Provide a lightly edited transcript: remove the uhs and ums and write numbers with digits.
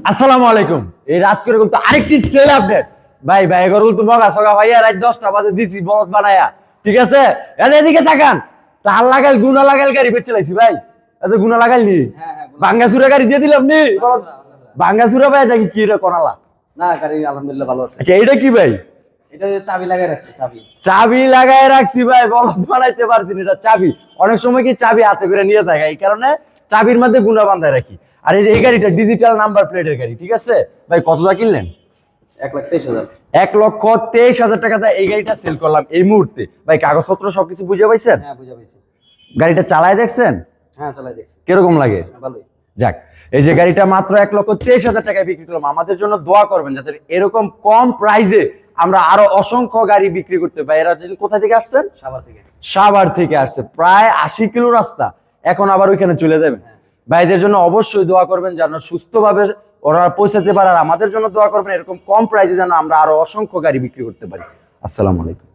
আসসালামু আলাইকুম। এই রাত করে বলতো আরেকটি সেল আপডেট। ভাই ভাই এগর বলতো মগা সগা ভাইয়া রাত 10টা বাজে দিছি বলদ বানায়া। ঠিক আছে? এদিকে তাকান। তার লাগাল গুনা লাগাল গাড়ি বেচে লাইছি ভাই। এত গুনা লাগাল নি। ভাঙ্গা সুরা গাড়ি দিয়ে দিলাম নি। বলদ ভাঙ্গা সুরা ভাই দেখি কি রে কোনালা। না গাড়ি আলহামদুলিল্লাহ ভালো আছে। আচ্ছা এটা কি ভাই? এটা চাবি লাগাই রাখছি চাবি। চাবি লাগাই রাখছি ভাই, বলদ বানাইতে পারছি না, এটা চাবি। অনেক সময় কি চাবি হাতে করে নিয়ে যায়, এই কারণে চাবির মধ্যে গুনা বাঁধায় রাখি। আর এই যে এই গাড়িটা ডিজিটাল নাম্বার প্লেটের গাড়ি, ঠিক আছে ভাই? কতটা কিনলেন? 1,23,000। 1,23,000 টাকা এই গাড়িটা সেল করলাম এই মুহূর্তে। ভাই কাগজপত্র সবকিছু বুঝে পাইছেন? হ্যাঁ বুঝা পাইছি। গাড়িটা চালায় দেখছেন? হ্যাঁ চালাই দেখছি। কিরকম লাগে? ভালোই। যাক, এই যে গাড়িটা মাত্র 1,23,000 টাকায় বিক্রি করলাম। আমাদের জন্য দোয়া করবেন যাতে এরকম কম প্রাইসে আমরা আরো অসংখ্য গাড়ি বিক্রি করতে পারি। এরা কোথা থেকে আসছেন? সাভার থেকে। সাভার থেকে আসছে, প্রায় 80 কিলো রাস্তা, এখন আবার ওইখানে চলে যাবেন। ভাইদের জন্য অবশ্যই দোয়া করবেন যেন সুস্থভাবে ওরা পৌঁছাতে পারে, আর আমাদের জন্য দোয়া করবেন এরকম কম প্রাইসে যেন আমরা আরো অসংখ্য গাড়ি বিক্রি করতে পারি। আসসালামু আলাইকুম।